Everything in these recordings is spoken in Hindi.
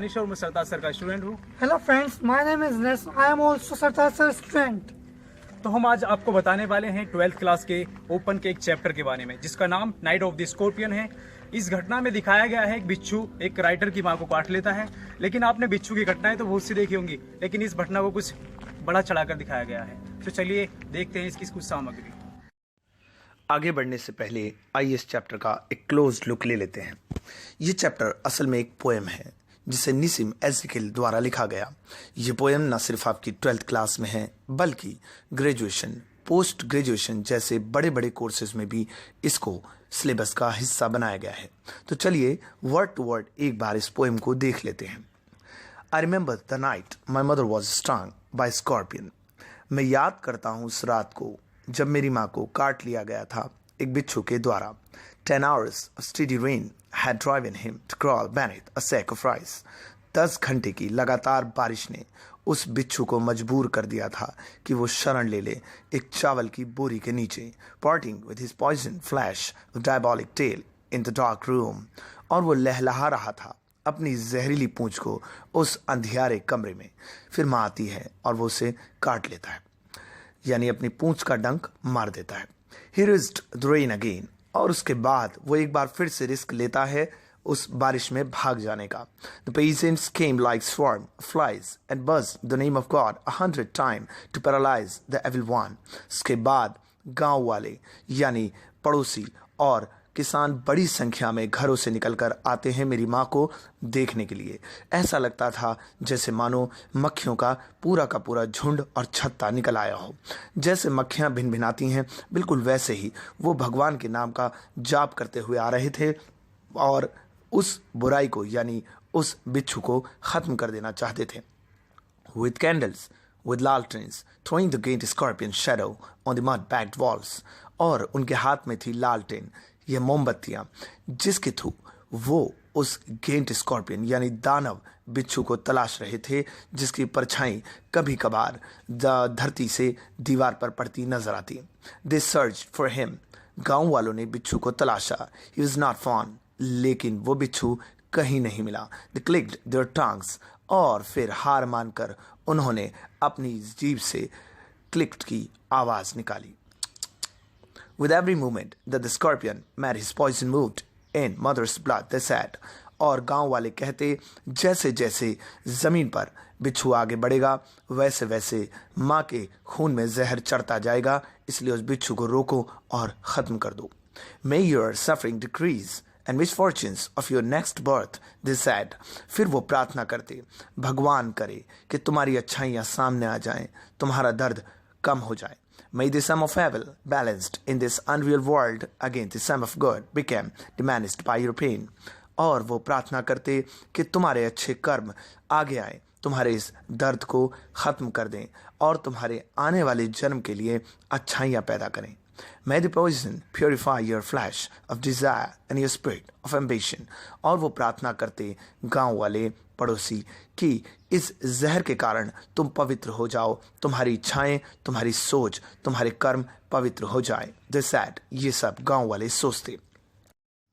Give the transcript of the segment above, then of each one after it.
दानिश और मैं सरताज सर का स्टूडेंट हूँ। Hello friends, my name is Nes. I am also Sartaj sir student. तो हम आज आपको बताने वाले हैं 12th क्लास के ओपन के एक चैप्टर के बारे में जिसका नाम नाइट ऑफ द स्कॉर्पियन है। इस घटना में दिखाया गया है एक बिच्छू एक राइटर की मां को काट लेता है। लेकिन आपने बिच्छू की घटनाएं तो बहुत सी देखी होंगी, लेकिन इस घटना को कुछ बड़ा चढ़ाकर दिखाया गया है। तो चलिए देखते हैं इसकी कुछ सामग्री। आगे बढ़ने से पहले आइए इस चैप्टर का एक क्लोज लुक ले लेते हैं। ये चैप्टर असल में एक पोएम है जिसे निसिम एज़ेकिएल द्वारा लिखा गया। ये पोएम न सिर्फ आपकी 12th क्लास में है बल्कि ग्रेजुएशन, पोस्ट ग्रेजुएशन जैसे बड़े बड़े कोर्सेज में भी इसको सिलेबस का हिस्सा बनाया गया है। तो चलिए वर्ड टू वर्ड एक बार इस पोएम को देख लेते हैं। I remember the night my mother was stung by scorpion. मैं याद करता हूँ उस रात को जब मेरी माँ को काट लिया गया था एक बिच्छू के द्वारा। 10 hours of steady rain had driven him to crawl beneath a sack of rice. 10 घंटे की लगातार बारिश ने उस बिच्छू को मजबूर कर दिया था कि वो शरण ले ले एक चावल की बोरी के नीचे। Parting with his poison flash of diabolic tail in the dark room. और वो लहलहा रहा था अपनी जहरीली पूंछ को उस अंधियारे कमरे में। फिर माँ आती है और वो उसे काट लेता है, यानी अपनी पूंछ का डंक मार देता है। He risked the rain again. और उसके बाद वो एक बार फिर से रिस्क लेता है उस बारिश में भाग जाने का। The peasants came like swarm of flies and buzzed the name of God 100 times to paralyze the evil one. उसके बाद गांव वाले यानी पड़ोसी और किसान बड़ी संख्या में घरों से निकलकर आते हैं मेरी माँ को देखने के लिए। ऐसा लगता था जैसे मानो मक्खियों का पूरा झुंड और छत्ता निकल आया हो। जैसे मक्खियाँ भिनभिनाती हैं बिल्कुल वैसे ही वो भगवान के नाम का जाप करते हुए आ रहे थे और उस बुराई को यानी उस बिच्छू को ख़त्म कर देना चाहते थे। With candles, with lanterns, throwing the great scorpion shadow on the mud-backed walls. और उनके हाथ में थी लालटेन, ये मोमबत्तियां जिसके थ्रू वो उस गेंट स्कॉर्पियन यानी दानव बिच्छू को तलाश रहे थे जिसकी परछाई कभी कभार धरती से दीवार पर पड़ती नजर आती। दे सर्च फॉर हिम। गांव वालों ने बिच्छू को तलाशा। He was not found. लेकिन वो बिच्छू कहीं नहीं मिला। दे क्लिक्ड देयर टंग्स। और फिर हार मानकर उन्होंने अपनी जीभ से क्लिक्ड की आवाज निकाली। With every movement that the scorpion made his poison moved in mother's blood, they said. और गांव वाले कहते जैसे जैसे जमीन पर बिच्छू आगे बढ़ेगा वैसे वैसे माँ के खून में जहर चढ़ता जाएगा, इसलिए उस बिच्छू को रोको और ख़त्म कर दो। May your suffering decrease and misfortunes of your next birth, they said. फिर वो प्रार्थना करते भगवान करे कि तुम्हारी अच्छाइयाँ सामने आ जाएं, तुम्हारा दर्द कम हो जाए। May the sum of evil balanced in this unreal world against the sum of good became diminished by your pain. और वो प्रार्थना करते कि तुम्हारे अच्छे कर्म आगे आए, तुम्हारे इस दर्द को ख़त्म कर दें और तुम्हारे आने वाले जन्म के लिए अच्छाइयाँ पैदा करें। May the poison purify your flesh of desire and your spirit of ambition. और वो प्रार्थना करते गांव वाले पड़ोसी कि इस जहर के कारण तुम पवित्र हो जाओ, तुम्हारी इच्छाएं, तुम्हारी सोच, तुम्हारे कर्म पवित्र हो जाए। They said, ये सब गांव वाले सोचते।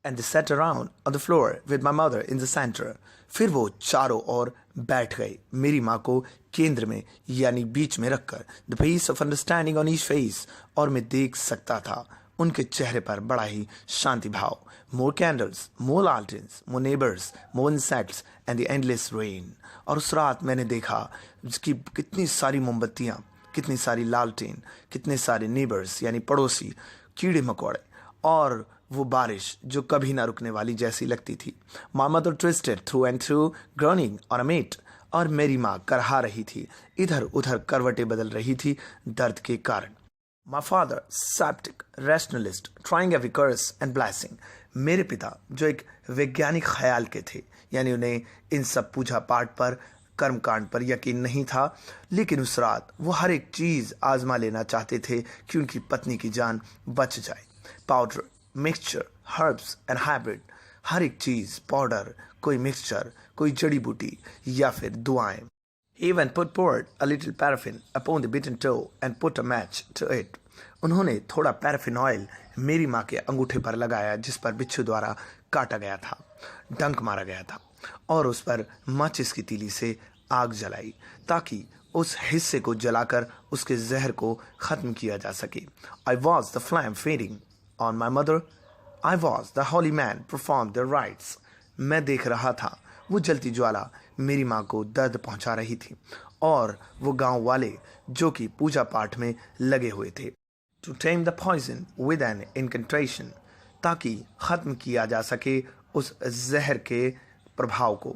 And they sat around on the floor with my mother in the center. फिर वो चारों ओर बैठ गए मेरी माँ को केंद्र में यानी बीच में रखकर। The peace of understanding on each face. और मैं देख सकता था उनके चेहरे पर बड़ा ही शांति भाव। More candles, more lanterns, more neighbors, more insects and the endless rain. और उस रात मैंने देखा कि कितनी सारी मोमबत्तियाँ, कितनी सारी लालटेन, कितने सारे नेबर्स यानी पड़ोसी, कीड़े मकोड़े और वो बारिश जो कभी ना रुकने वाली जैसी लगती थी। My mother twisted through and through, groaning on a mate. और मेरी माँ करहा रही थी, इधर उधर करवटें बदल रही थी दर्द के कारण। My father, skeptic, rationalist, trying every curse and blessing. मेरे पिता जो एक वैज्ञानिक ख्याल के थे, यानी उन्हें इन सब पूजा पाठ पर कर्मकांड पर यकीन नहीं था, लेकिन उस रात वो हर एक चीज़ आजमा लेना चाहते थे कि उनकी पत्नी की जान बच जाए। Powder, mixture, herbs and hybrid, हर एक चीज़, पाउडर, कोई मिक्सचर, कोई जड़ी बूटी या फिर दुआएं। He even poured a little paraffin upon the bitten toe and put a match to it. उन्होंने थोड़ा पैराफिन ऑयल मेरी माँ के अंगूठे पर लगाया जिस पर बिच्छू द्वारा काटा गया था, डंक मारा गया था। और उस पर माचिस की तीली से आग जलाई ताकि उस हिस्से को जलाकर उसके जहर को खत्म किया जा सके। I was the flame fading on my mother, I was the Holi man perform the rights. मैं देख रहा था वो जलती ज्वाला मेरी माँ को दर्द पहुंचा रही थी और वो गांव वाले जो कि पूजा पाठ में लगे हुए थे। To tame the poison with an incantation, ताकि ख़त्म किया जा सके उस जहर के प्रभाव को।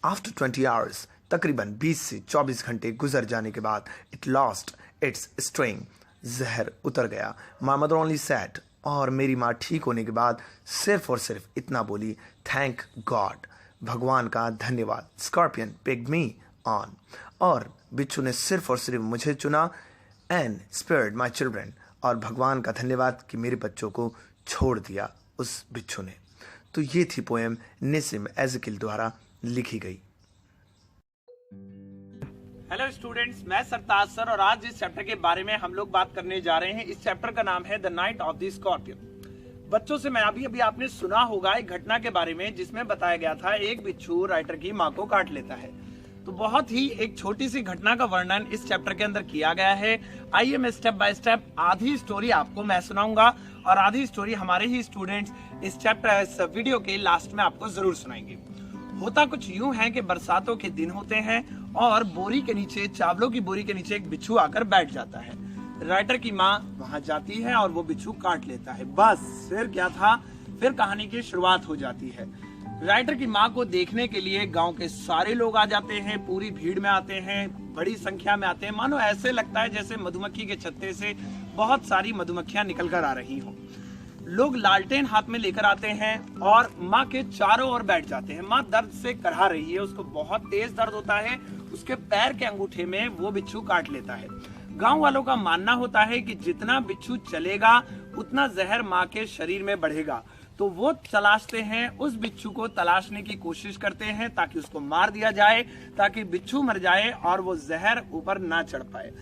आफ्टर 20 आवर्स, तकरीबन 20 से 24 घंटे गुजर जाने के बाद, इट लॉस्ट इट्स स्ट्रेंथ, जहर उतर गया। माई मदर ओनली सेड, और मेरी माँ ठीक होने के बाद सिर्फ और सिर्फ इतना बोली, थैंक गॉड, भगवान का धन्यवाद। स्कॉर्पियन पिक्ड मी ऑन, और बिच्छू ने सिर्फ और सिर्फ मुझे चुना। एंड स्पेयर्ड माई चिल्ड्रन, और भगवान का धन्यवाद कि मेरे बच्चों को छोड़ दिया उस बिच्छू ने। तो ये थी पोएम निसिम एज़ेकिएल द्वारा लिखी गई। हेलो स्टूडेंट्स, मैं सरताज सर और आज इस चैप्टर के बारे में हम लोग बात करने जा रहे हैं। इस चैप्टर का नाम है the night of the scorpion. बच्चों से मैं अभी आपने सुना होगा एक घटना के बारे में जिसमें बताया गया था एक बिच्छू राइटर की माँ को काट लेता है। तो बहुत ही एक छोटी सी घटना का वर्णन इस चैप्टर के अंदर किया गया है। आइए मैं स्टेप बाय स्टेप आधी स्टोरी आपको मैं सुनाऊंगा और आधी स्टोरी हमारे ही स्टूडेंट्स इस चैप्टर इस वीडियो के लास्ट में आपको जरूर सुनाएंगे। होता कुछ यूं है कि बरसातों के दिन होते हैं और बोरी के नीचे, चावलों की बोरी के नीचे एक बिच्छू आकर बैठ जाता है। राइटर की माँ वहां जाती है और वो बिच्छू काट लेता है। बस फिर क्या था, फिर कहानी की शुरुआत हो जाती है। राइटर की माँ को देखने के लिए गांव के सारे लोग आ जाते हैं, पूरी भीड़ में आते हैं, बड़ी संख्या में आते हैं। मानो ऐसे लगता है जैसे मधुमक्खी के छत्ते से बहुत सारी मधुमक्खियां निकल कर आ रही हों। लोग लालटेन हाथ में लेकर आते हैं और माँ के चारों ओर बैठ जाते हैं। माँ दर्द से करहा रही है, उसको बहुत तेज दर्द होता है। उसके पैर के अंगूठे में वो बिच्छू काट लेता है। गांव वालों का मानना होता है कि जितना बिच्छू चलेगा उतना जहर माँ के शरीर में बढ़ेगा। तो वो तलाशते हैं, उस बिच्छू को तलाशने की कोशिश करते हैं ताकि उसको मार दिया जाए, ताकि बिच्छू मर जाए और वो जहर ऊपर ना चढ़ पाए।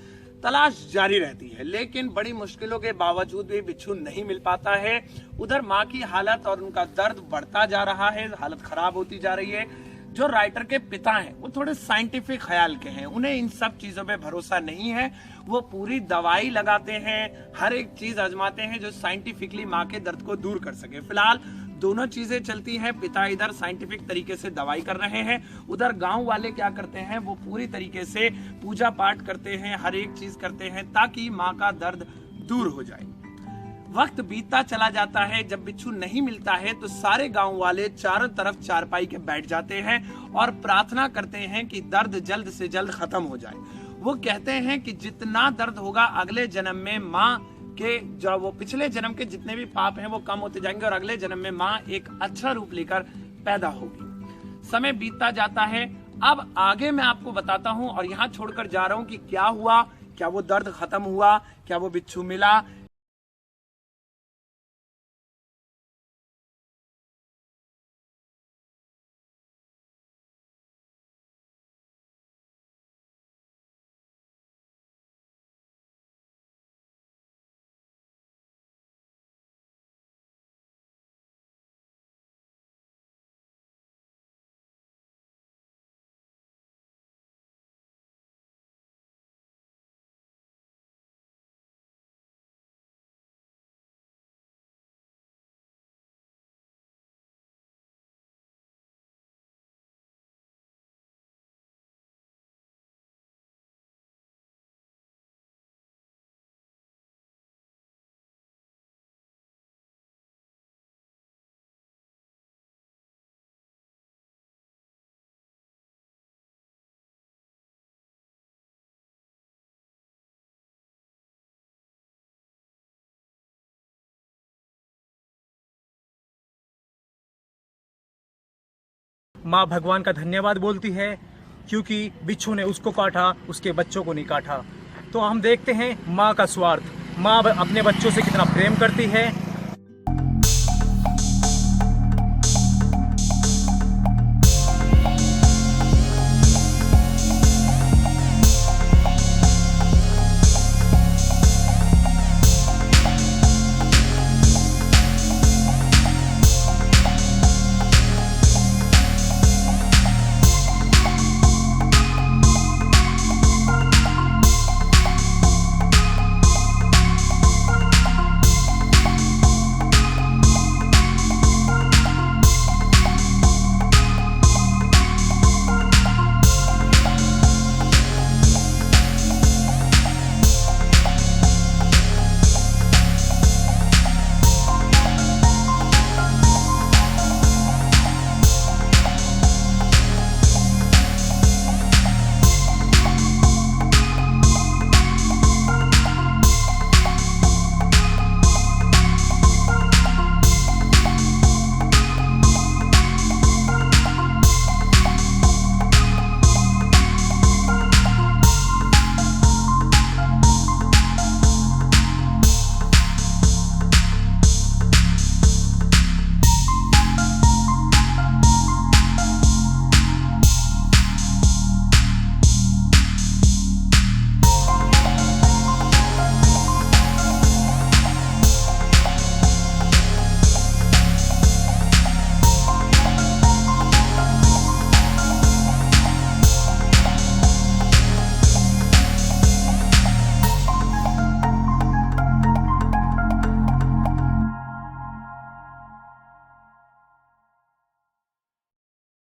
तलाश जारी रहती है, लेकिन बड़ी मुश्किलों के बावजूद भी बिच्छू नहीं मिल पाता है। उधर माँ की हालत और उनका दर्द बढ़ता जा रहा है, हालत खराब होती जा रही है। जो राइटर के पिता हैं वो थोड़े साइंटिफिक ख्याल के हैं, उन्हें इन सब चीजों पे भरोसा नहीं है। वो पूरी दवाई लगाते हैं, हर एक चीज आजमाते हैं जो साइंटिफिकली माँ के दर्द को दूर कर सके। फिलहाल दोनों चीजें चलती हैं। पिता इधर साइंटिफिक तरीके से दवाई कर रहे हैं, उधर गांव वाले क्या करते हैं, वो पूरी तरीके से पूजा पाठ करते हैं, हर एक चीज करते हैं ताकि माँ का दर्द दूर हो जाए। वक्त बीतता चला जाता है। जब बिच्छू नहीं मिलता है तो सारे गांव वाले चारों तरफ चारपाई के बैठ जाते हैं और प्रार्थना करते हैं कि दर्द जल्द से जल्द खत्म हो जाए। वो कहते हैं कि जितना दर्द होगा अगले जन्म में माँ के, जो वो पिछले जन्म के जितने भी पाप हैं वो कम होते जाएंगे और अगले जन्म में माँ एक अच्छा रूप लेकर पैदा होगी। समय बीतता जाता है। अब आगे मैं आपको बताता हूँ और यहाँ छोड़कर जा रहा हूँ कि क्या हुआ, क्या वो दर्द खत्म हुआ, क्या वो बिच्छू मिला। माँ भगवान का धन्यवाद बोलती है क्योंकि बिच्छू ने उसको काटा, उसके बच्चों को नहीं काटा। तो हम देखते हैं माँ का स्वार्थ। माँ अपने बच्चों से कितना प्रेम करती है